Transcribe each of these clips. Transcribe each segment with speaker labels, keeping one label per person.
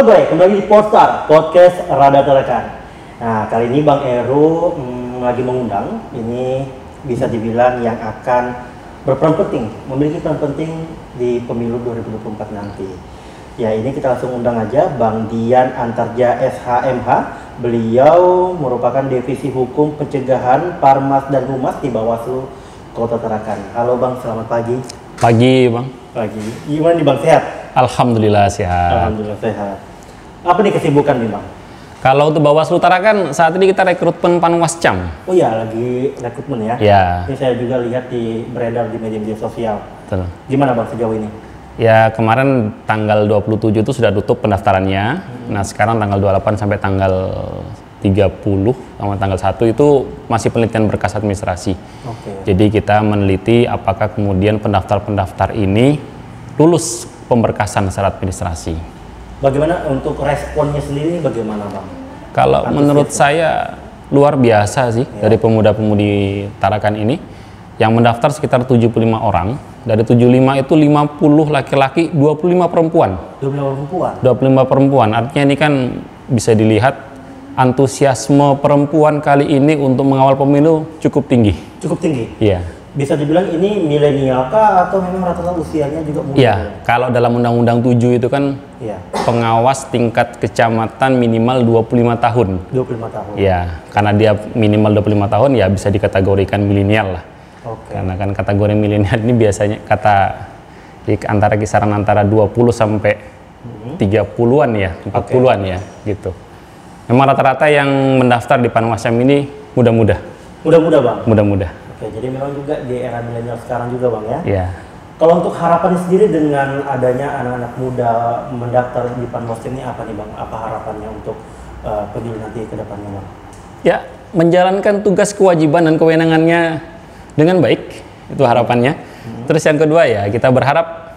Speaker 1: Halo Bray, kembali di Podstar, podcast Rada Tarakan. Nah, kali ini Bang Eru lagi mengundang, ini bisa dibilang yang akan berperan penting, memiliki peran penting di pemilu 2024 nanti. Ya, ini kita langsung undang aja Bang Dian Antarja SHMH. Beliau merupakan Divisi Hukum Pencegahan Parmas dan Humas di Bawaslu Kota Tarakan. Halo Bang, selamat pagi.
Speaker 2: Pagi Bang.
Speaker 1: Pagi. Gimana nih Bang, sehat?
Speaker 2: Alhamdulillah sehat.
Speaker 1: Alhamdulillah sehat. Apa nih kesibukan nih Bang?
Speaker 2: Kalau untuk Bawaslu Tarakan saat ini kita rekrutmen Panwascam.
Speaker 1: Oh iya, lagi rekrutmen ya?
Speaker 2: Ya.
Speaker 1: Ini saya juga lihat beredar di media-media sosial.
Speaker 2: Betul.
Speaker 1: Gimana Bang sejauh ini?
Speaker 2: Ya, kemarin tanggal 27 itu sudah tutup pendaftarannya. Nah, sekarang tanggal 28 sampai tanggal 30 sama tanggal 1 itu masih penelitian berkas administrasi.
Speaker 1: Oke.
Speaker 2: Jadi kita meneliti apakah kemudian pendaftar-pendaftar ini lulus pemberkasan secara administrasi.
Speaker 1: Bagaimana untuk responnya sendiri bagaimana Bang?
Speaker 2: Kalau menurut saya luar biasa sih dari pemuda-pemudi Tarakan ini. Yang mendaftar sekitar 75 orang. Dari 75 itu 50 laki-laki, 25 perempuan.
Speaker 1: 25 perempuan?
Speaker 2: 25 perempuan. Artinya ini kan bisa dilihat antusiasme perempuan kali ini untuk mengawal pemilu cukup tinggi.
Speaker 1: Cukup tinggi?
Speaker 2: Iya.
Speaker 1: Bisa dibilang ini milenial kah atau memang rata-rata usianya juga muda?
Speaker 2: Iya, kalau dalam Undang-Undang 7 itu kan pengawas tingkat kecamatan minimal 25 tahun.
Speaker 1: 25 tahun?
Speaker 2: Iya, karena dia minimal 25 tahun ya bisa dikategorikan milenial lah.
Speaker 1: Oke.
Speaker 2: Karena kan kategori milenial ini biasanya antara kisaran antara 20 sampai 30-an ya, 40-an ya gitu. Memang rata-rata yang mendaftar di Panwascam ini muda-muda.
Speaker 1: Muda-muda Bang?
Speaker 2: Muda-muda.
Speaker 1: Oke, jadi memang juga di era milenial sekarang juga Bang ya?
Speaker 2: Iya.
Speaker 1: Kalau untuk harapannya sendiri dengan adanya anak-anak muda mendaftar di Panwascam ini apa nih Bang? Apa harapannya untuk pemilu nanti ke depannya Bang?
Speaker 2: Ya, menjalankan tugas kewajiban dan kewenangannya dengan baik, itu harapannya. Terus yang kedua ya, kita berharap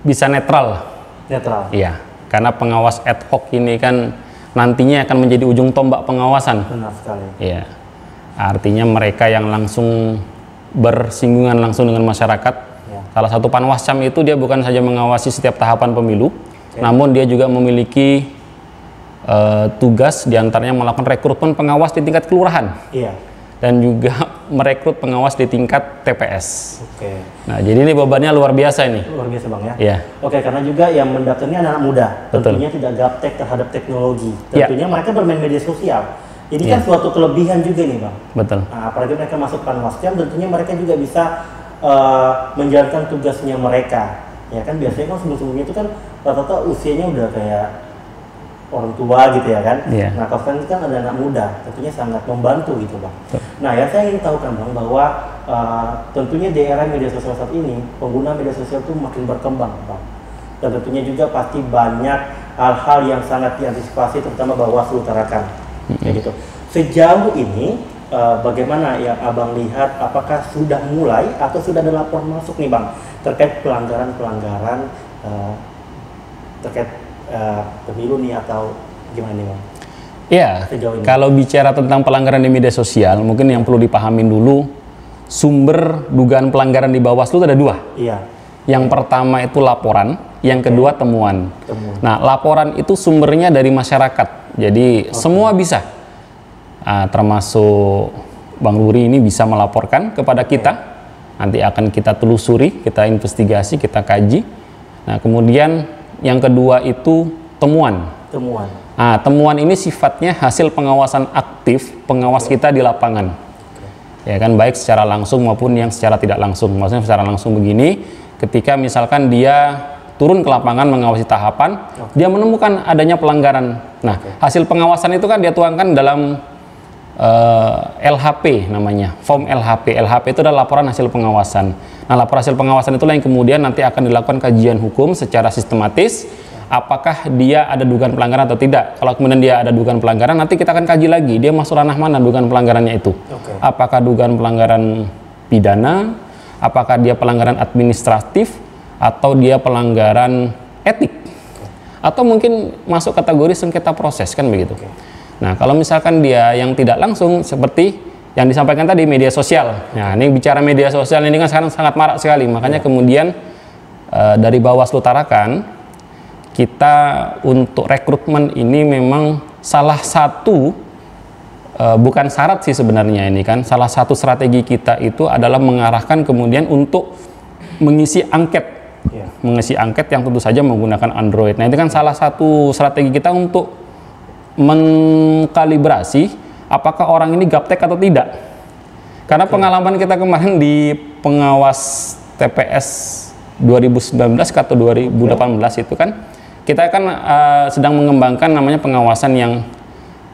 Speaker 2: bisa netral.
Speaker 1: Netral?
Speaker 2: Iya, karena pengawas ad hoc ini kan nantinya akan menjadi ujung tombak pengawasan.
Speaker 1: Benar sekali.
Speaker 2: Iya. Artinya mereka yang langsung bersinggungan langsung dengan masyarakat. Salah satu Panwascam itu dia bukan saja mengawasi setiap tahapan pemilu, namun dia juga memiliki tugas diantaranya melakukan rekrutmen pengawas di tingkat kelurahan.
Speaker 1: Iya.
Speaker 2: Dan juga merekrut pengawas di tingkat TPS.
Speaker 1: Oke.
Speaker 2: Nah, jadi ini bebannya luar biasa ini.
Speaker 1: Luar biasa Bang ya?
Speaker 2: Iya.
Speaker 1: Oke, karena juga yang mendaftar ini anak muda.
Speaker 2: Betul.
Speaker 1: Tentunya tidak gaptek terhadap teknologi.
Speaker 2: Iya.
Speaker 1: Tentunya mereka bermain media sosial. Ini kan suatu kelebihan juga nih Bang.
Speaker 2: Betul.
Speaker 1: Nah, apalagi mereka masuk Panwascam, tentunya mereka juga bisa menjalankan tugasnya mereka. Ya kan biasanya kan sebelum-sebelumnya itu kan rata-rata usianya udah kayak orang tua gitu ya kan.
Speaker 2: Iya.
Speaker 1: Nah, kalau sekarang kan ada anak muda, tentunya sangat membantu gitu Bang.
Speaker 2: Betul.
Speaker 1: Nah, yang saya ingin tahu kan Bang bahwa tentunya di era media sosial saat ini pengguna media sosial itu makin berkembang Bang. Dan tentunya juga pasti banyak hal-hal yang sangat diantisipasi terutama Bawaslu Tarakan. Kayak gitu. Sejauh ini bagaimana yang Abang lihat, apakah sudah mulai atau sudah ada laporan masuk nih Bang terkait pelanggaran-pelanggaran terkait pemilu nih atau gimana nih Bang?
Speaker 2: Iya, kalau bicara tentang pelanggaran di media sosial, mungkin yang perlu dipahamin dulu, sumber dugaan pelanggaran di Bawaslu ada dua.
Speaker 1: Iya.
Speaker 2: Yang pertama itu laporan, yang kedua temuan. Nah, laporan itu sumbernya dari masyarakat, jadi semua bisa. Termasuk Bang Luri ini bisa melaporkan kepada kita, nanti akan kita telusuri, kita investigasi, kita kaji. Nah, kemudian yang kedua itu temuan.
Speaker 1: Temuan.
Speaker 2: Temuan ini sifatnya hasil pengawasan aktif pengawas kita di lapangan. Ya kan, baik secara langsung maupun yang secara tidak langsung. Maksudnya secara langsung begini, ketika misalkan dia turun ke lapangan mengawasi tahapan, dia menemukan adanya pelanggaran. Nah, hasil pengawasan itu kan dia tuangkan dalam LHP namanya, form LHP. LHP itu adalah laporan hasil pengawasan. Nah, laporan hasil pengawasan itulah yang kemudian nanti akan dilakukan kajian hukum secara sistematis, apakah dia ada dugaan pelanggaran atau tidak. Kalau kemudian dia ada dugaan pelanggaran, nanti kita akan kaji lagi, dia masuk ranah mana dugaan pelanggarannya itu. Apakah dugaan pelanggaran pidana, apakah dia pelanggaran administratif, atau dia pelanggaran etik, atau mungkin masuk kategori sengketa proses, kan begitu. Nah, kalau misalkan dia yang tidak langsung seperti yang disampaikan tadi media sosial. Nah, ini bicara media sosial ini kan sekarang sangat marak sekali. Makanya kemudian dari Bawaslu Tarakan kita untuk rekrutmen ini memang salah satu bukan syarat sih sebenarnya ini kan, salah satu strategi kita itu adalah mengarahkan kemudian untuk mengisi angket, mengisi angket yang tentu saja menggunakan Android. Nah itu kan salah satu strategi kita untuk mengkalibrasi apakah orang ini gaptek atau tidak. Karena pengalaman kita kemarin di pengawas TPS 2019 atau 2018 itu kan kita kan sedang mengembangkan namanya pengawasan yang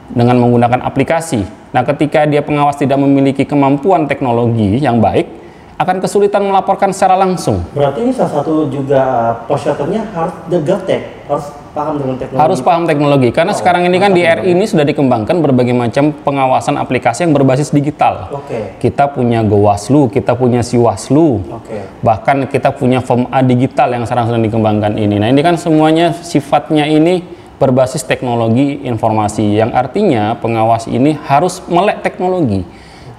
Speaker 2: dengan menggunakan aplikasi. Nah, ketika dia pengawas tidak memiliki kemampuan teknologi yang baik, akan kesulitan melaporkan secara langsung.
Speaker 1: Berarti ini salah satu juga posyaternya harus gaptek, harus paham dengan teknologi.
Speaker 2: Harus paham teknologi, karena sekarang ini kan di RI ini sudah dikembangkan berbagai macam pengawasan aplikasi yang berbasis digital. Kita punya GoWaslu, kita punya Siwaslu, bahkan kita punya Form A digital yang sekarang sedang dikembangkan ini. Nah ini kan semuanya sifatnya ini berbasis teknologi informasi, yang artinya pengawas ini harus melek teknologi.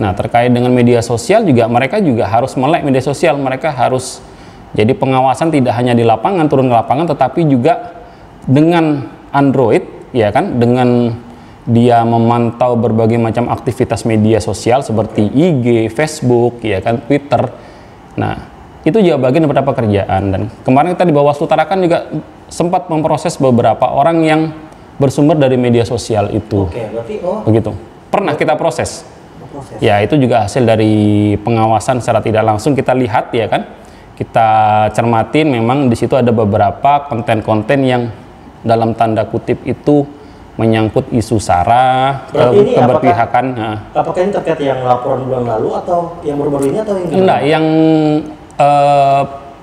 Speaker 2: Nah terkait dengan media sosial juga, mereka juga harus melek media sosial, mereka harus, jadi pengawasan tidak hanya di lapangan, turun ke lapangan, tetapi juga dengan Android, ya kan, dengan dia memantau berbagai macam aktivitas media sosial seperti IG, Facebook, ya kan, Twitter. Nah itu juga bagian daripada pekerjaan. Dan kemarin kita di Bawaslu Tarakan juga sempat memproses beberapa orang yang bersumber dari media sosial itu.
Speaker 1: Berarti
Speaker 2: begitu. Pernah kita proses. Ya itu juga hasil dari pengawasan secara tidak langsung kita lihat, ya kan. Kita cermatin memang di situ ada beberapa konten-konten yang dalam tanda kutip itu menyangkut isu SARA, keberpihakan.
Speaker 1: Apakah ini terkait yang laporan bulan lalu atau yang baru-baru ini atau yang gimana?
Speaker 2: Enggak, yang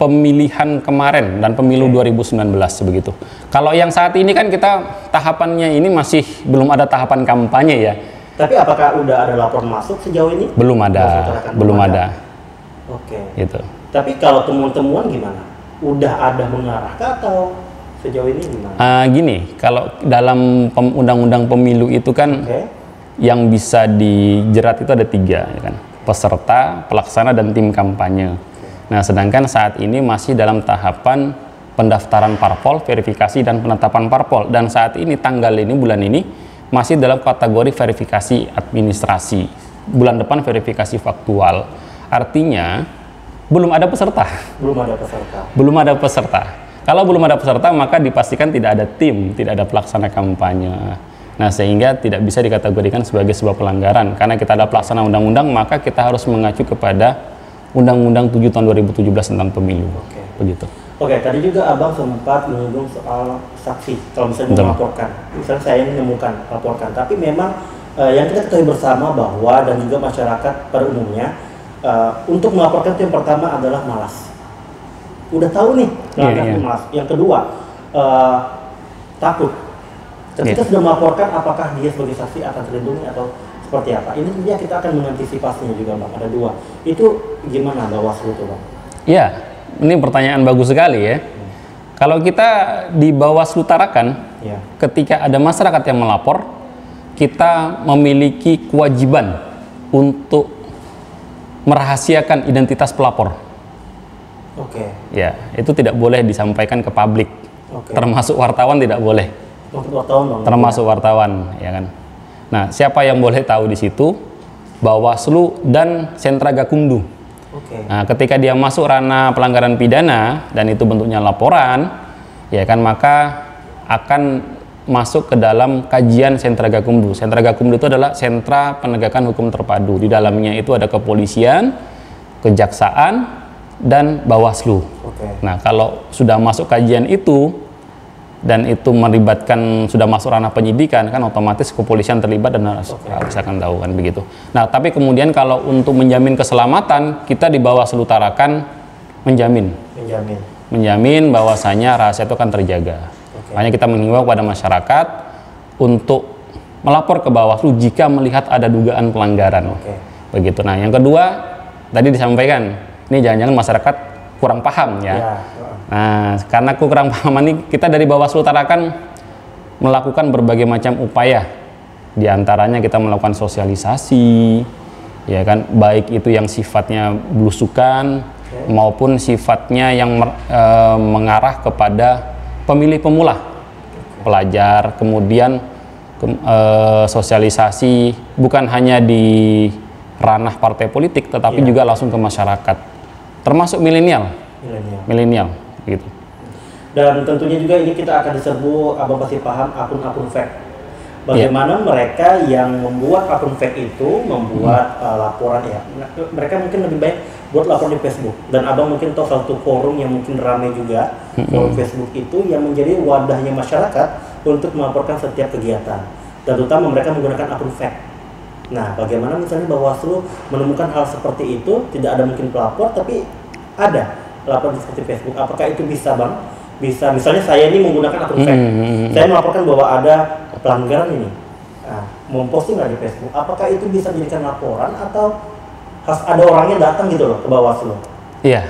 Speaker 2: pemilihan kemarin dan pemilu 2019 begitu. Kalau yang saat ini kan kita tahapannya ini masih belum ada tahapan kampanye ya.
Speaker 1: Tapi apakah udah ada laporan masuk sejauh ini?
Speaker 2: Belum ada, belum ada. Gitu.
Speaker 1: Tapi kalau temuan-temuan gimana? Udah ada mengarah atau sejauh ini gimana?
Speaker 2: Gini, kalau dalam undang-undang pemilu itu kan yang bisa dijerat itu ada 3, ya kan? Peserta, pelaksana, dan tim kampanye. Nah, sedangkan saat ini masih dalam tahapan pendaftaran parpol, verifikasi, dan penetapan parpol. Dan saat ini, tanggal ini, bulan ini, masih dalam kategori verifikasi administrasi. Bulan depan verifikasi faktual. Artinya, belum ada peserta. Belum ada peserta. Kalau belum ada peserta, maka dipastikan tidak ada tim, tidak ada pelaksana kampanye. Nah, sehingga tidak bisa dikategorikan sebagai sebuah pelanggaran. Karena kita ada pelaksana undang-undang, maka kita harus mengacu kepada Undang-Undang 7 tahun 2017 tentang pemilu. Begitu.
Speaker 1: Tadi juga Abang sempat menyinggung soal saksi, kalau misalnya melaporkan. Misalnya saya ini menemukan, laporkan. Tapi memang yang kita ketahui bersama bahwa, dan juga masyarakat pada umumnya, untuk melaporkan itu yang pertama adalah malas. Udah tahu nih, malas. Yang kedua, takut. Ketika sudah melaporkan, apakah dia sebagai saksi akan terlindungi atau seperti apa? Ini tentunya kita akan mengantisipasinya juga, Bang. Ada 2. Itu gimana Bawaslu itu, Bang?
Speaker 2: Ya, ini pertanyaan bagus sekali ya. Kalau kita di Bawaslu Tarakan, ketika ada masyarakat yang melapor, kita memiliki kewajiban untuk merahasiakan identitas pelapor. Ya, itu tidak boleh disampaikan ke publik. Termasuk wartawan tidak boleh. Termasuk wartawan, ya kan. Nah, siapa yang boleh tahu di situ? Bawaslu dan Sentra Gakumdu. Nah, ketika dia masuk ranah pelanggaran pidana dan itu bentuknya laporan, ya kan, maka akan masuk ke dalam kajian Sentra Gakumdu. Sentra Gakumdu itu adalah sentra penegakan hukum terpadu. Di dalamnya itu ada kepolisian, kejaksaan, dan Bawaslu. Nah, kalau sudah masuk kajian itu dan itu melibatkan, sudah masuk ranah penyidikan, kan otomatis kepolisian terlibat dan harus akan tahu kan begitu. Nah, tapi kemudian kalau untuk menjamin keselamatan, kita di Bawaslu Tarakan menjamin bahwasanya rahasia itu akan terjaga. Makanya kita menghimbau kepada masyarakat untuk melapor ke Bawaslu jika melihat ada dugaan pelanggaran. Begitu. Nah, yang kedua tadi disampaikan, ini jangan-jangan masyarakat kurang paham ya. Nah, karena kurang paham ini, kita dari Bawaslu Tarakan melakukan berbagai macam upaya. Di antaranya kita melakukan sosialisasi, ya kan, baik itu yang sifatnya belusukan maupun sifatnya yang mengarah kepada pemilih pemula, pelajar, kemudian sosialisasi bukan hanya di ranah partai politik, tetapi juga langsung ke masyarakat, termasuk milenial, gitu.
Speaker 1: Dan tentunya juga ini kita akan diserbu, abang pasti paham, akun-akun fake. Bagaimana mereka yang membuat akun fake itu membuat laporan ya. Mereka mungkin lebih baik buat lapor di Facebook. Dan abang mungkin tahu satu forum yang mungkin ramai juga, forum Facebook itu yang menjadi wadahnya masyarakat untuk melaporkan setiap kegiatan. Dan terutama mereka menggunakan akun fake. Nah, bagaimana misalnya Bawaslu menemukan hal seperti itu, tidak ada mungkin pelapor, tapi ada laporan seperti Facebook. Apakah itu bisa, Bang? Bisa, misalnya saya ini menggunakan akun fake, saya melaporkan bahwa ada pelanggaran ini, memposting nggak di Facebook, apakah itu bisa dijadikan laporan atau harus ada orangnya datang gitu loh ke Bawaslu?
Speaker 2: Iya,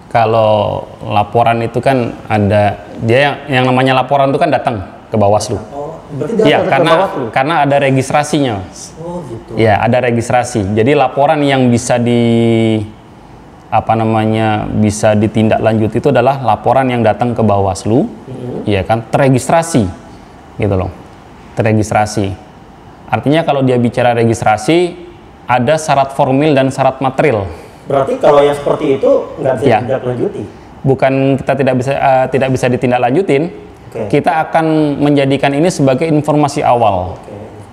Speaker 2: kalau laporan itu kan ada, dia yang namanya laporan itu kan datang ke Bawaslu.
Speaker 1: Oh, berarti datang ke Bawaslu?
Speaker 2: Karena ada registrasinya.
Speaker 1: Oh gitu.
Speaker 2: Ya, ada registrasi. Jadi laporan yang bisa bisa ditindaklanjuti itu adalah laporan yang datang ke Bawaslu, ya kan, terregistrasi, gitu loh, terregistrasi. Artinya kalau dia bicara registrasi, ada syarat formil dan syarat material.
Speaker 1: Berarti kalau yang seperti itu nggak bisa ditindaklanjuti?
Speaker 2: Bukan kita tidak bisa ditindaklanjutin, kita akan menjadikan ini sebagai informasi awal,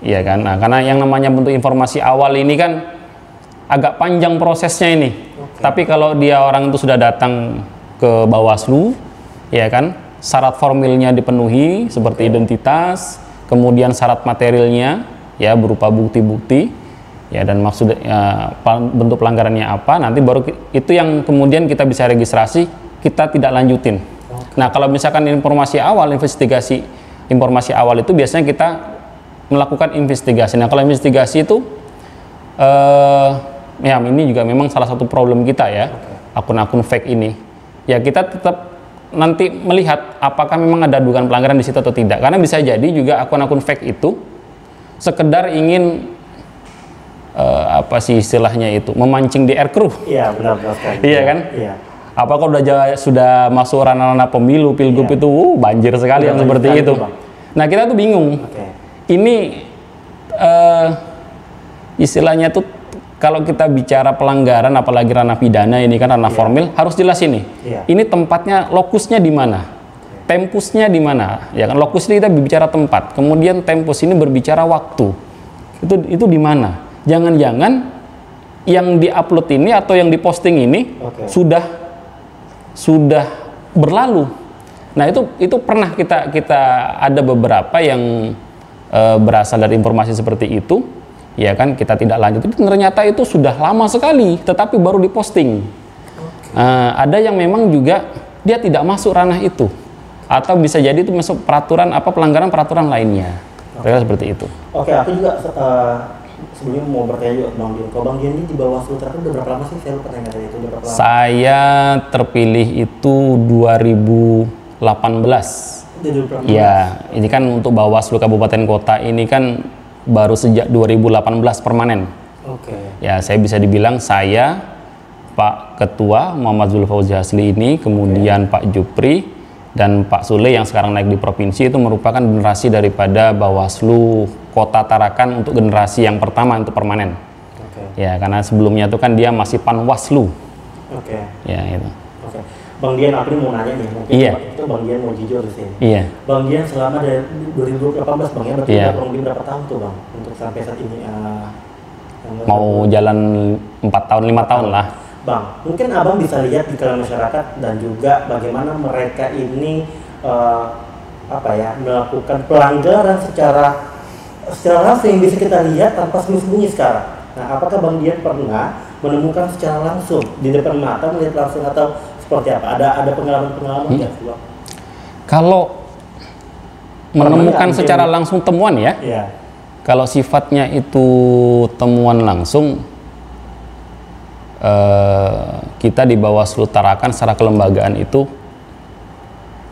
Speaker 2: ya kan. Nah, karena yang namanya bentuk informasi awal ini kan agak panjang prosesnya ini. Tapi kalau dia orang itu sudah datang ke Bawaslu, ya kan, syarat formilnya dipenuhi seperti identitas, kemudian syarat materialnya ya berupa bukti-bukti, ya, dan bentuk pelanggarannya apa, nanti baru itu yang kemudian kita bisa registrasi, kita tidak lanjutin. Nah, kalau misalkan informasi awal itu biasanya kita melakukan investigasi. Nah, kalau investigasi itu ya ini juga memang salah satu problem kita ya, akun-akun fake ini. Ya, kita tetap nanti melihat apakah memang ada dugaan pelanggaran di situ atau tidak. Karena bisa jadi juga akun-akun fake itu sekedar ingin apa sih istilahnya itu, memancing di air crew.
Speaker 1: Iya, benar sekali.
Speaker 2: Iya kan? Iya. Apakah sudah masuk ranah-ranah pemilu, pilgub itu banjir sekali yang seperti itu. Nah, kita tuh bingung. Ini istilahnya tuh kalau kita bicara pelanggaran, apalagi ranah pidana, ini kan ranah formil, harus jelas ini. Ini tempatnya, lokusnya di mana, tempusnya di mana, ya kan? Lokus ini kita bicara tempat, kemudian tempus ini berbicara waktu. Itu di mana? Jangan-jangan yang diupload ini atau yang diposting ini sudah berlalu. Nah, itu pernah kita ada beberapa yang berasal dari informasi seperti itu. Ya kan, kita tidak lanjut, ternyata itu sudah lama sekali tetapi baru diposting. Ada yang memang juga dia tidak masuk ranah itu, atau bisa jadi itu masuk pelanggaran peraturan lainnya. Seperti itu.
Speaker 1: Oke, aku juga sebelumnya mau bertanya juga Bang Dian. Kalau Bang Dian ini di Bawaslu terakhir udah berapa lama sih? Saya lupa tanya tadi itu udah berapa lama? Saya
Speaker 2: terpilih itu 2018. Ya, ini kan untuk Bawaslu Kabupaten Kota ini kan baru sejak 2018 permanen. Ya, saya bisa dibilang saya, Pak Ketua Muhammad Zulfauzi Hasli ini, kemudian Pak Jupri dan Pak Sule yang sekarang naik di provinsi, itu merupakan generasi daripada Bawaslu Kota Tarakan untuk generasi yang pertama untuk permanen. Ya, karena sebelumnya itu kan dia masih Panwaslu. Ya, itu.
Speaker 1: Bang Dian, aku mau nanya nih, mungkin itu Bang Dian mau jujur di sini. Bang Dian selama dari 2018 Bang ya, berarti udah kurang lebih berapa tahun tuh Bang untuk sampai saat ini?
Speaker 2: Mau jalan 4 tahun, 5 tahun lah.
Speaker 1: Bang, mungkin Abang bisa lihat di kalangan masyarakat dan juga bagaimana mereka ini melakukan pelanggaran secara langsung yang bisa kita lihat tanpa sembunyi sekarang. Nah, apakah Bang Dian pernah menemukan secara langsung di depan mata, melihat langsung atau seperti apa? Ada pengalaman-pengalaman nggak sih Bang?
Speaker 2: Kalau menemukan secara langsung temuan ya, kalau sifatnya itu temuan langsung, kita di Bawaslu Tarakan secara kelembagaan itu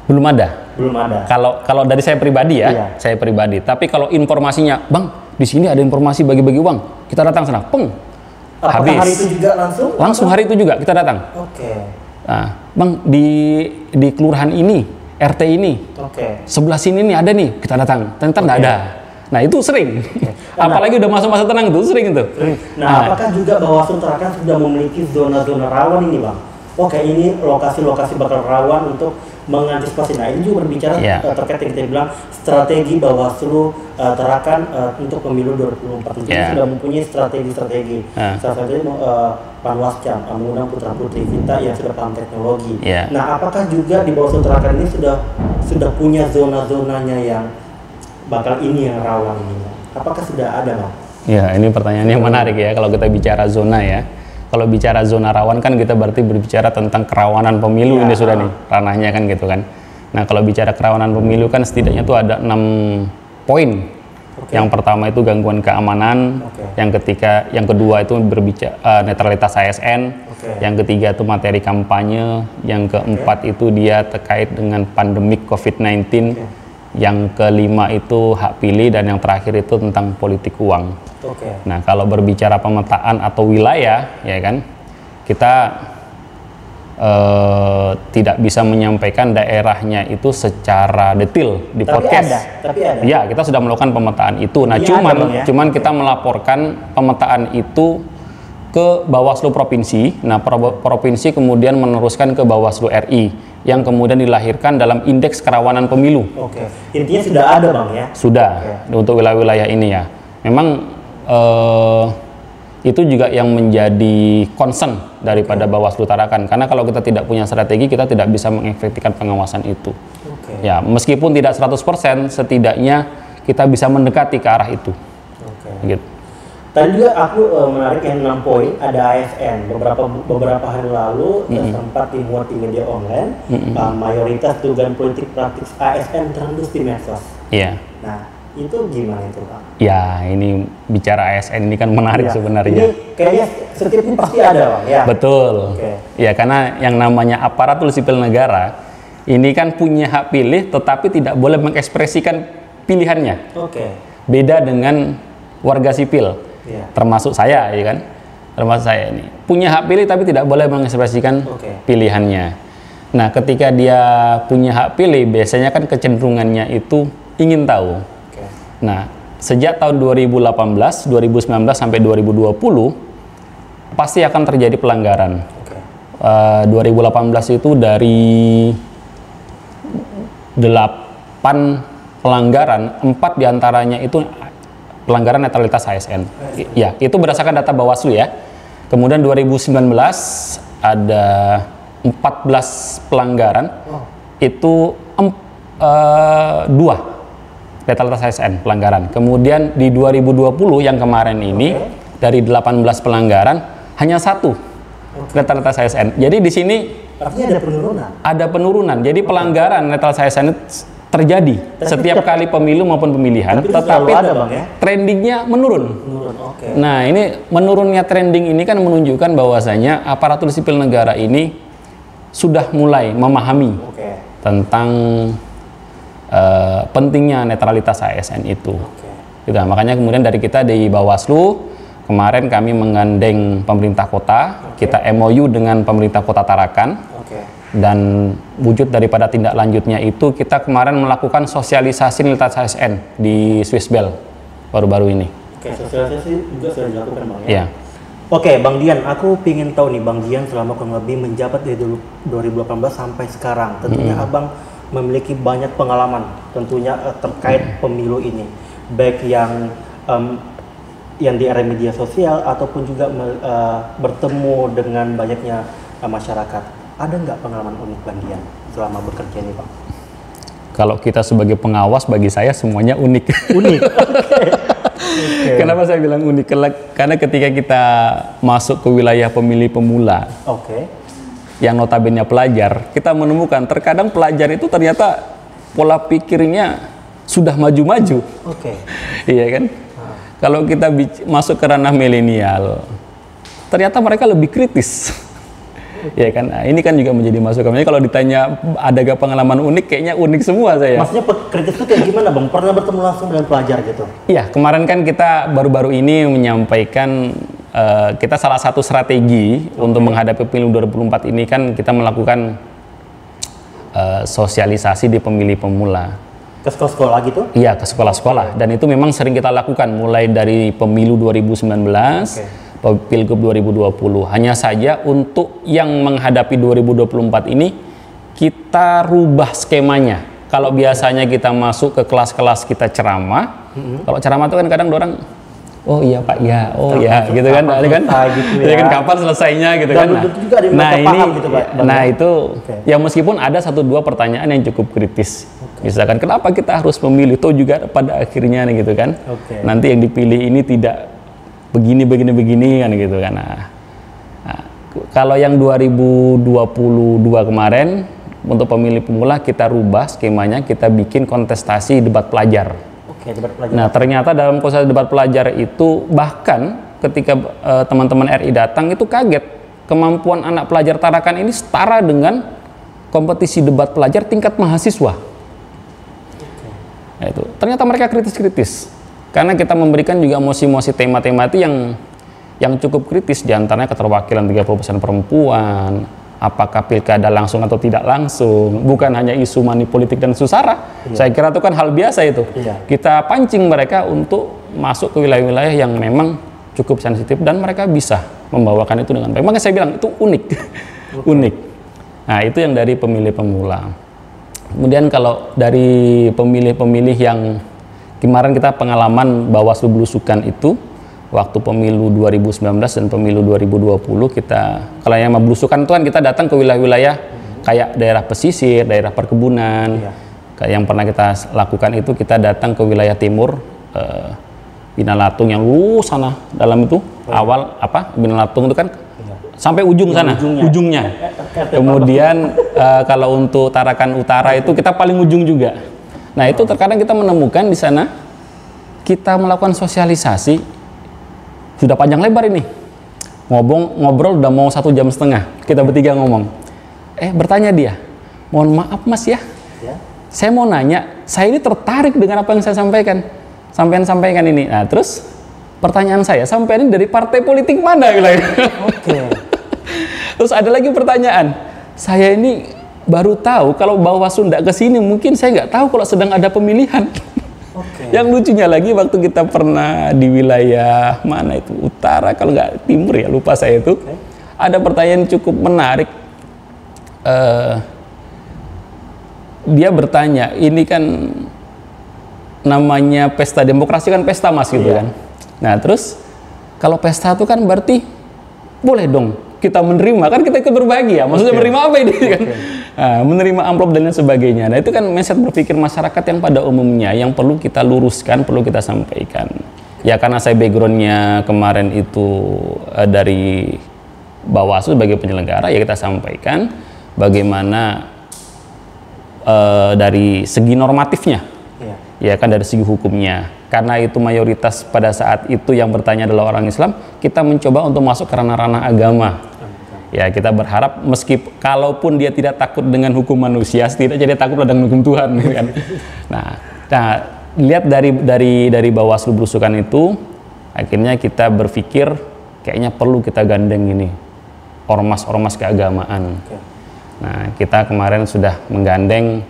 Speaker 2: belum ada. Kalau dari saya pribadi saya pribadi. Tapi kalau informasinya, Bang, di sini ada informasi bagi-bagi uang, kita datang sana, habis.
Speaker 1: Hari itu juga langsung?
Speaker 2: Langsung hari itu juga kita datang. Nah, Bang, di kelurahan ini RT ini, sebelah sini nih ada nih, kita datang, ternyata nggak ada. Nah itu sering, apalagi udah masuk masa tenang itu sering itu.
Speaker 1: Nah, apakah juga Bawaslu Tarakan sudah memiliki zona-zona rawan ini Bang? Oke, ini lokasi-lokasi bakal rawan untuk mengantisipasi. Nah, ini juga berbicara terkait yang kita bilang strategi Bawaslu Tarakan untuk pemilu 2024. Jadi sudah mempunyai strategi-strategi. Salah satunya Panwascam, mengundang putra-putri kita yang sudah paham teknologi. Nah, apakah juga di Bawaslu Tarakan ini sudah punya zona-zonanya yang bakal ini yang rawan ini? Apakah sudah ada, Bang?
Speaker 2: Ya, ini pertanyaan yang menarik ya kalau kita bicara zona ya. Kalau bicara zona rawan kan kita berarti berbicara tentang kerawanan pemilu ini sudah nih ranahnya kan gitu kan. Nah kalau bicara kerawanan pemilu kan setidaknya tuh ada 6 poin. Yang pertama itu gangguan keamanan, yang kedua itu berbicara netralitas ASN, yang ketiga itu materi kampanye, yang keempat itu dia terkait dengan pandemik COVID-19, yang kelima itu hak pilih, dan yang terakhir itu tentang politik uang. Nah, kalau berbicara pemetaan atau wilayah, ya kan, kita tidak bisa menyampaikan daerahnya itu secara detail di podcast.
Speaker 1: Tapi ada.
Speaker 2: Ya, kita sudah melakukan pemetaan itu. Nah, cuman kita melaporkan pemetaan itu ke Bawaslu Provinsi. Nah, Provinsi kemudian meneruskan ke Bawaslu RI, yang kemudian dilahirkan dalam indeks kerawanan pemilu.
Speaker 1: Intinya sudah ada Bang ya?
Speaker 2: Sudah, untuk wilayah-wilayah ini ya. Memang itu juga yang menjadi concern daripada Bawaslu Tarakan, karena kalau kita tidak punya strategi, kita tidak bisa mengefektifkan pengawasan itu. Ya, meskipun tidak 100%, setidaknya kita bisa mendekati ke arah itu. Gitu.
Speaker 1: Tadi juga aku menarik yang 6 poin, ada ASN. Beberapa hari lalu sempat dimuat di media online, mayoritas dugaan politik praktis ASN terendus di medsos. Nah, itu gimana itu Pak?
Speaker 2: Ya, ini bicara ASN ini kan menarik sebenarnya.
Speaker 1: Ini kayaknya setiap ini pasti ada Bang ya?
Speaker 2: Betul. Ya, karena yang namanya aparatur sipil negara ini kan punya hak pilih, tetapi tidak boleh mengekspresikan pilihannya. Beda dengan warga sipil, termasuk saya, ya kan? Termasuk saya ini punya hak pilih, tapi tidak boleh mengekspresikan pilihannya. Nah, ketika dia punya hak pilih, biasanya kan kecenderungannya itu ingin tahu. Nah, sejak tahun 2018, 2019 sampai 2020 pasti akan terjadi pelanggaran. 2018 itu dari 8 pelanggaran, 4 diantaranya itu pelanggaran netralitas ASN. Ya, itu berdasarkan data Bawaslu ya. Kemudian 2019 ada 14 pelanggaran, itu 2 netralitas ASN pelanggaran. Kemudian di 2020 yang kemarin ini dari 18 pelanggaran hanya 1 netralitas ASN. Jadi di sini
Speaker 1: artinya ada penurunan.
Speaker 2: Ada penurunan. Jadi pelanggaran netralitas ASN itu terjadi setiap kali pemilu maupun pemilihan, tetapi
Speaker 1: ada, Bang, ya?
Speaker 2: Trendingnya menurun. Nah, ini menurunnya trending ini kan menunjukkan bahwasanya aparatur sipil negara ini sudah mulai memahami tentang pentingnya netralitas ASN itu. Gitu. Makanya kemudian dari kita di Bawaslu kemarin kami menggandeng pemerintah kota, kita MOU dengan pemerintah Kota Tarakan, dan wujud daripada tindak lanjutnya itu kita kemarin melakukan sosialisasi netralitas ASN di Swissbell baru-baru ini.
Speaker 1: Sosialisasi juga sudah dilakukan Bang ya? Bang Dian, aku ingin tahu nih Bang Dian selama kurang lebih menjabat dari 2018 sampai sekarang, tentunya Abang memiliki banyak pengalaman tentunya terkait pemilu ini, baik yang di era media sosial ataupun juga bertemu dengan banyaknya masyarakat. Ada nggak pengalaman unik Bang Dian selama bekerja ini Bang?
Speaker 2: Kalau kita sebagai pengawas, bagi saya semuanya unik. Kenapa saya bilang unik? Karena ketika kita masuk ke wilayah pemilih pemula, yang notabene pelajar, kita menemukan terkadang pelajar itu ternyata pola pikirnya sudah maju-maju. Iya kan? Kalau kita masuk ke ranah milenial, ternyata mereka lebih kritis. Ya kan? Nah, ini kan juga menjadi masukan. Jadi kalau ditanya ada gak pengalaman unik, kayaknya unik semua saya.
Speaker 1: Maksudnya kritis itu kayak gimana Bang? Pernah bertemu langsung dengan pelajar gitu? Iya,
Speaker 2: kemarin kan kita baru-baru ini menyampaikan kita salah satu strategi untuk menghadapi pemilu 2024 ini kan kita melakukan sosialisasi di pemilih pemula.
Speaker 1: Ke sekolah-sekolah gitu?
Speaker 2: Iya, ke sekolah-sekolah. Dan itu memang sering kita lakukan mulai dari pemilu 2019, Pilgub 2020. Hanya saja untuk yang menghadapi 2024 ini kita rubah skemanya. Kalau biasanya kita masuk ke kelas-kelas kita ceramah, kalau ceramah itu kan kadang orang, oh iya Pak, ya, oh ya, gitu kan, gitu ya kan, kapan selesainya gitu kan. Nah ini, gitu, Pak. Nah itu, ya meskipun ada 1-2 pertanyaan yang cukup kritis, misalkan kenapa kita harus memilih, toh juga pada akhirnya nih gitu kan, nanti yang dipilih ini tidak begini kan gitu kan. Nah, kalau yang 2022 kemarin untuk pemilih pemula kita rubah skemanya, kita bikin kontestasi debat pelajar. Debat pelajar. Nah ternyata dalam kontestasi debat pelajar itu bahkan ketika teman-teman RI datang itu kaget, kemampuan anak pelajar Tarakan ini setara dengan kompetisi debat pelajar tingkat mahasiswa. Nah, itu ternyata mereka kritis-kritis karena kita memberikan juga mosi-mosi tema-tema itu yang cukup kritis, diantaranya keterwakilan 30% perempuan, apakah pilkada langsung atau tidak langsung, bukan hanya isu money politik dan isu sara. Saya kira itu kan hal biasa itu. Kita pancing mereka untuk masuk ke wilayah-wilayah yang memang cukup sensitif dan mereka bisa membawakan itu dengan baik. Makanya saya bilang itu unik. Unik. Nah itu yang dari pemilih pemula. Kemudian kalau dari pemilih-pemilih yang kemarin kita pengalaman Bawaslu belusukan itu, waktu pemilu 2019 dan pemilu 2020 kita, kalau yang belusukan itu kan kita datang ke wilayah-wilayah kayak daerah pesisir, daerah perkebunan. Kayak yang pernah kita lakukan itu kita datang ke wilayah timur, Binalatung yang lurus sana dalam itu, awal apa Binalatung itu kan sampai ujung sana, ujungnya. Kemudian kalau untuk Tarakan Utara itu kita paling ujung juga. Nah itu terkadang kita menemukan di sana kita melakukan sosialisasi sudah panjang lebar ini, ngobrol udah mau 1,5 jam, kita bertiga ngomong, bertanya dia, mohon maaf mas ya, saya mau nanya, saya ini tertarik dengan apa yang saya sampaikan ini. Nah terus pertanyaan saya, sampai ini dari partai politik mana? Terus ada lagi pertanyaan, saya ini baru tahu kalau Bawaslu nggak kesini, mungkin saya nggak tahu kalau sedang ada pemilihan. Yang lucunya lagi waktu kita pernah di wilayah mana itu, utara kalau nggak timur ya, lupa saya itu, ada pertanyaan cukup menarik. Dia bertanya, ini kan namanya pesta demokrasi kan pesta mas gitu kan. Nah terus kalau pesta itu kan berarti boleh dong kita menerima, kan kita ikut berbagi ya, maksudnya menerima apa ini kan? Nah, menerima amplop dan lain sebagainya. Nah itu kan mindset berpikir masyarakat yang pada umumnya yang perlu kita luruskan, perlu kita sampaikan. Ya karena saya backgroundnya kemarin itu dari Bawaslu sebagai penyelenggara, ya kita sampaikan bagaimana dari segi normatifnya, ya kan dari segi hukumnya. Karena itu mayoritas pada saat itu yang bertanya adalah orang Islam, kita mencoba untuk masuk ke ranah-ranah agama. Ya kita berharap kalaupun dia tidak takut dengan hukum manusia, setidaknya dia takut dengan hukum Tuhan kan. Nah lihat dari Bawaslu belusukan itu, akhirnya kita berpikir kayaknya perlu kita gandeng ini ormas-ormas keagamaan. Nah kita kemarin sudah menggandeng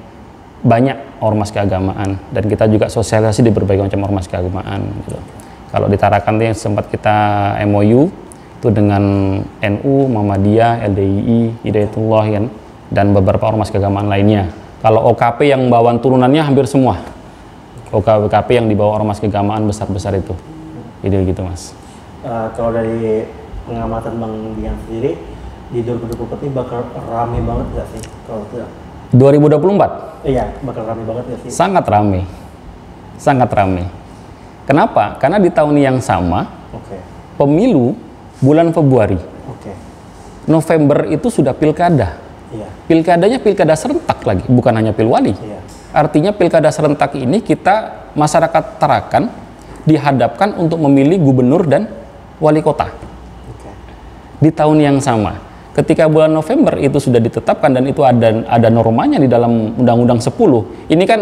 Speaker 2: banyak ormas keagamaan dan kita juga sosialisasi di berbagai macam ormas keagamaan gitu. Kalau di Tarakan yang sempat kita MOU itu dengan NU, Muhammadiyah, LDII, Hidayatullah kan, dan beberapa ormas keagamaan lainnya. Kalau OKP yang bawaan turunannya hampir semua. OKP yang dibawa ormas keagamaan besar-besar itu. Jadi gitu mas.
Speaker 1: Kalau dari pengamatan Bang Dian sendiri di 2024 ini bakal rame banget nggak sih kalau tidak?
Speaker 2: 2024?
Speaker 1: Iya, bakal rame banget nggak sih?
Speaker 2: Sangat rame. Sangat rame. Kenapa? Karena di tahun yang sama, pemilu bulan Februari, November itu sudah pilkada. Pilkadanya pilkada serentak lagi, bukan hanya pilwali. Artinya pilkada serentak ini kita, masyarakat Tarakan, dihadapkan untuk memilih gubernur dan wali kota. Di tahun yang sama. Ketika bulan November itu sudah ditetapkan dan itu ada normanya di dalam Undang-Undang 10. Ini kan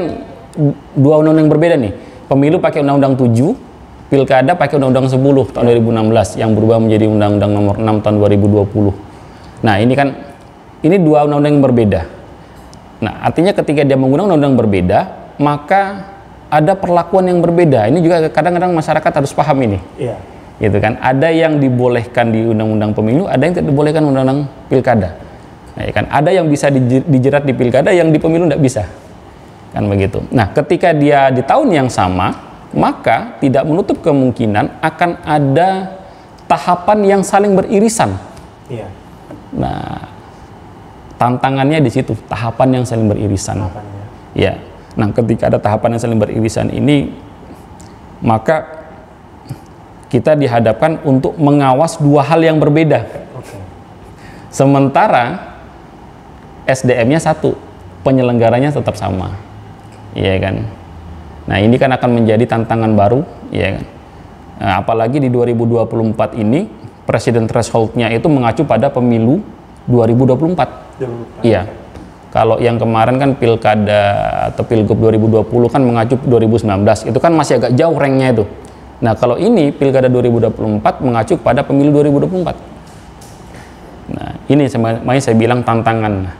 Speaker 2: dua undang-undang yang berbeda nih. Pemilu pakai Undang-Undang 7, Pilkada pakai Undang-Undang 10 tahun 2016 yang berubah menjadi Undang-Undang nomor 6 tahun 2020. Nah, ini dua undang-undang yang berbeda. Nah, artinya ketika dia menggunakan undang-undang berbeda, maka ada perlakuan yang berbeda. Ini juga kadang-kadang masyarakat harus paham ini.
Speaker 1: Iya.
Speaker 2: Gitu kan? Ada yang dibolehkan di undang-undang pemilu, ada yang tidak dibolehkan undang-undang pilkada. Nah, ya kan? Ada yang bisa dijerat di pilkada, yang di pemilu tidak bisa. Kan begitu. Nah, ketika dia di tahun yang sama, maka tidak menutup kemungkinan akan ada tahapan yang saling beririsan.
Speaker 1: Iya.
Speaker 2: Nah, tantangannya di situ, tahapan yang saling beririsan.
Speaker 1: Tahapannya.
Speaker 2: Ya. Nah, ketika ada tahapan yang saling beririsan ini, maka kita dihadapkan untuk mengawas dua hal yang berbeda.
Speaker 1: Oke.
Speaker 2: Sementara SDM-nya satu, penyelenggaranya tetap sama. Iya kan? Nah, ini kan akan menjadi tantangan baru, ya kan? Nah, apalagi di 2024 ini presiden threshold-nya itu mengacu pada pemilu 2024. Iya. Kalau yang kemarin kan pilkada atau pilgub 2020 kan mengacu 2019. Itu kan masih agak jauh ranknya itu. Nah, kalau ini pilkada 2024 mengacu pada pemilu 2024. Nah, ini makanya saya bilang tantangan.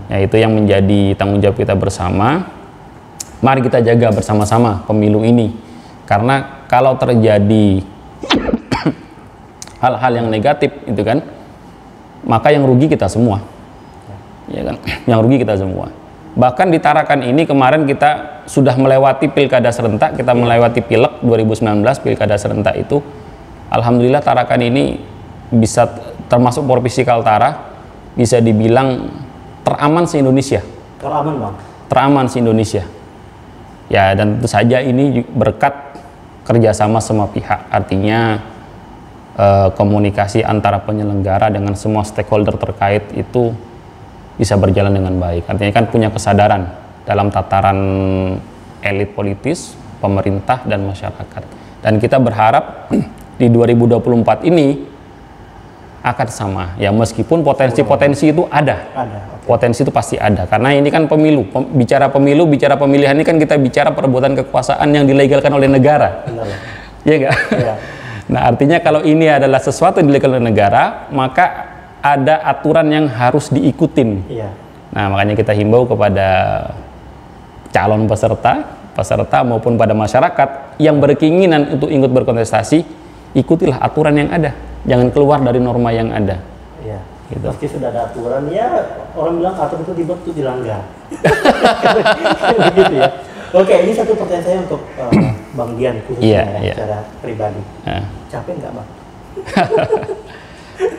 Speaker 2: Ya, itu yang menjadi tanggung jawab kita bersama. Mari kita jaga bersama-sama pemilu ini. Karena kalau terjadi hal-hal yang negatif itu kan, maka yang rugi kita semua. Ya kan? Yang rugi kita semua. Bahkan di Tarakan ini kemarin kita sudah melewati pilkada serentak, kita melewati pileg 2019, pilkada serentak itu. Alhamdulillah Tarakan ini bisa termasuk Provinsi Kaltara, bisa dibilang teraman se-Indonesia.
Speaker 1: Teraman, Bang?
Speaker 2: Teraman se-Indonesia. Ya, dan tentu saja ini berkat kerjasama semua pihak. Artinya komunikasi antara penyelenggara dengan semua stakeholder terkait itu bisa berjalan dengan baik. Artinya kan punya kesadaran dalam tataran elit politis, pemerintah, dan masyarakat. Dan kita berharap di 2024 ini akan sama. Ya, meskipun potensi-potensi itu ada. Potensi itu pasti ada. Karena ini kan pemilu. Bicara pemilu, bicara pemilihan ini kan kita bicara perebutan kekuasaan yang dilegalkan oleh negara. Iya nggak? Ya. Nah, artinya kalau ini adalah sesuatu yang dilegalkan oleh negara, maka ada aturan yang harus diikutin. Iya. Nah, makanya kita himbau kepada calon peserta maupun pada masyarakat yang berkeinginan untuk ikut berkontestasi, ikutilah aturan yang ada, jangan keluar dari norma yang ada.
Speaker 1: Iya.
Speaker 2: Gitu.
Speaker 1: Meski sudah ada aturan, ya orang bilang aturan itu dibuat itu dilanggar. Begitu ya. Oke, ini satu pertanyaan saya untuk Bang Dian khususnya secara pribadi. Capek nggak, Bang?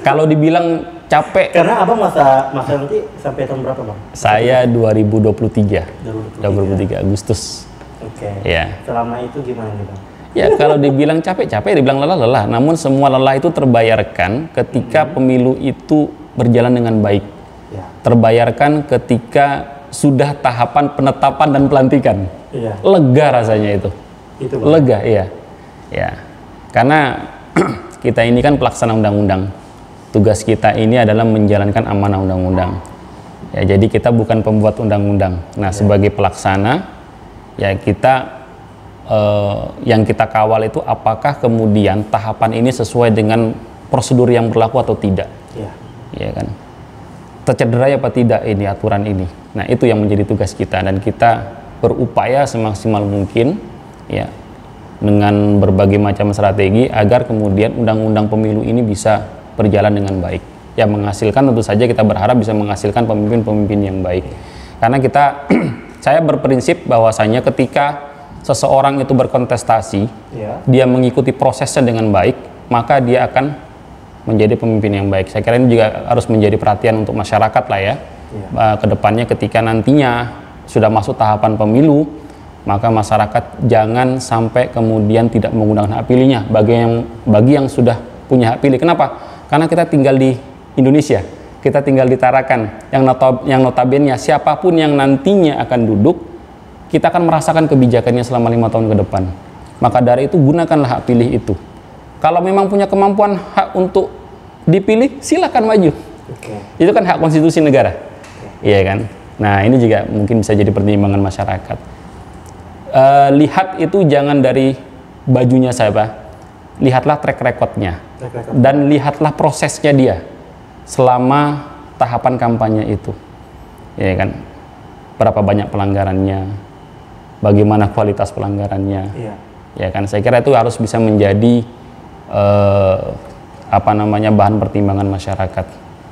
Speaker 2: Kalau dibilang capek,
Speaker 1: karena Abang masa nanti sampai tahun berapa, Bang?
Speaker 2: Saya 2023 Agustus.
Speaker 1: Oke.
Speaker 2: Ya.
Speaker 1: Selama itu gimana nih, Bang?
Speaker 2: Ya, kalau dibilang capek, dibilang lelah. Namun semua lelah itu terbayarkan ketika pemilu itu berjalan dengan baik. Ya. Terbayarkan ketika sudah tahapan penetapan dan pelantikan. Ya. Lega rasanya itu. Bang. Lega, iya. Ya. Karena kita ini kan pelaksana undang-undang. Tugas kita ini adalah menjalankan amanah undang-undang. Ya, jadi kita bukan pembuat undang-undang. Nah, sebagai pelaksana, ya kita yang kita kawal itu apakah kemudian tahapan ini sesuai dengan prosedur yang berlaku atau tidak. Ya kan? Tercederai apa tidak ini aturan ini. Nah, itu yang menjadi tugas kita, dan kita berupaya semaksimal mungkin ya dengan berbagai macam strategi agar kemudian undang-undang pemilu ini bisa berjalan dengan baik. Ya, menghasilkan, tentu saja kita berharap bisa menghasilkan pemimpin-pemimpin yang baik. Karena saya berprinsip bahwasanya ketika seseorang itu berkontestasi, dia mengikuti prosesnya dengan baik, maka dia akan menjadi pemimpin yang baik. Saya kira ini juga harus menjadi perhatian untuk masyarakat lah ya. Kedepannya ketika nantinya sudah masuk tahapan pemilu, maka masyarakat jangan sampai kemudian tidak menggunakan hak pilihnya bagi yang sudah punya hak pilih. Kenapa? Karena kita tinggal di Indonesia, kita tinggal di Tarakan, yang notabene siapapun yang nantinya akan duduk, kita akan merasakan kebijakannya selama 5 tahun ke depan. Maka dari itu gunakanlah hak pilih itu. Kalau memang punya kemampuan hak untuk dipilih, silakan maju. Itu kan hak konstitusi negara. Iya kan? Nah, ini juga mungkin bisa jadi pertimbangan masyarakat. Lihat itu jangan dari bajunya siapa, lihatlah track recordnya, dan lihatlah prosesnya dia selama tahapan kampanye itu, ya kan. berapa banyak pelanggarannya, bagaimana kualitas pelanggarannya.
Speaker 1: Iya.
Speaker 2: Ya kan, saya kira itu harus bisa menjadi bahan pertimbangan masyarakat.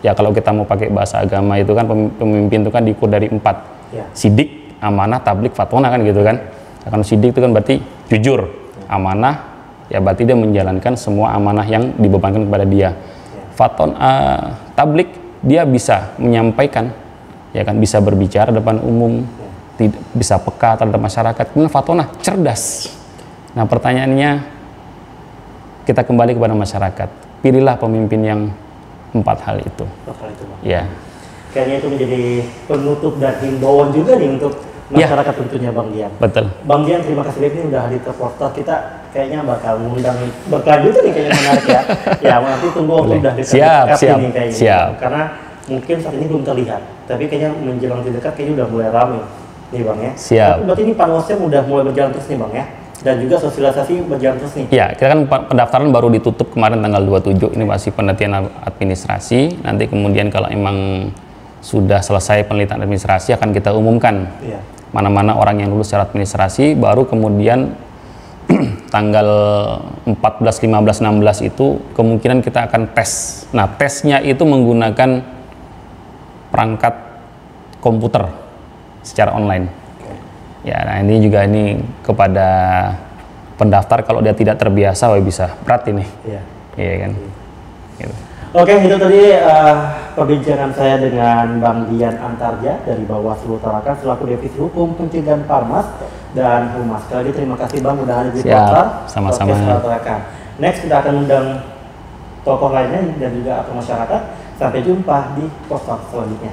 Speaker 2: Ya kalau kita mau pakai bahasa agama itu kan pemimpin itu kan diukur dari 4.
Speaker 1: Ya.
Speaker 2: Sidik, amanah, tablik, fatona kan gitu kan. Kalau sidik itu kan berarti jujur, amanah, ya berarti dia menjalankan semua amanah yang dibebankan kepada dia. Tablik, dia bisa menyampaikan, ya kan, bisa berbicara depan umum, bisa peka terhadap masyarakat. Kemudian fatona, cerdas. Nah pertanyaannya, kita kembali kepada masyarakat. Pilihlah pemimpin yang 4 hal itu.
Speaker 1: 4 hal itu, Bang.
Speaker 2: Ya.
Speaker 1: Kayaknya itu menjadi penutup dan himbauan juga nih untuk masyarakat tentunya, Bang Dian.
Speaker 2: Betul.
Speaker 1: Bang Dian, terima kasih banyak ini udah hadir ke Portal. Kita kayaknya bakal mengundang berkelanjutan nih, kayaknya menarik ya. Ya, nanti tunggu waktu udah dekat ini kayaknya.
Speaker 2: Siap.
Speaker 1: Karena mungkin saat ini belum terlihat, tapi kayaknya menjelang dekat kayaknya udah mulai ramai nih, Bang ya.
Speaker 2: Siap.
Speaker 1: Berarti ini panwasnya udah mulai berjalan terus nih, Bang ya. Dan juga sosialisasi berjalan terus nih.
Speaker 2: Ya, kita kan pendaftaran baru ditutup kemarin tanggal 27. Ini masih penelitian administrasi. Nanti kemudian kalau emang sudah selesai penelitian administrasi akan kita umumkan.
Speaker 1: Iya.
Speaker 2: Mana-mana orang yang lulus secara administrasi, baru kemudian tanggal 14, 15, 16 itu kemungkinan kita akan tes. Nah, tesnya itu menggunakan perangkat komputer secara online. Ya, nah ini juga kepada pendaftar, kalau dia tidak terbiasa, bisa berat ini.
Speaker 1: Iya.
Speaker 2: Iya kan. Gitu.
Speaker 1: Oke, itu tadi perbincangan saya dengan Bang Dian Antarja dari Bawaslu Tarakan selaku Divisi Hukum Pencegahan Parmas dan Humas. Sekali lagi terima kasih, Bang, udah hadir di Portal.
Speaker 2: Sama-sama.
Speaker 1: Tarakan. Next kita akan undang tokoh lainnya dan juga masyarakat. Sampai jumpa di Portal selanjutnya.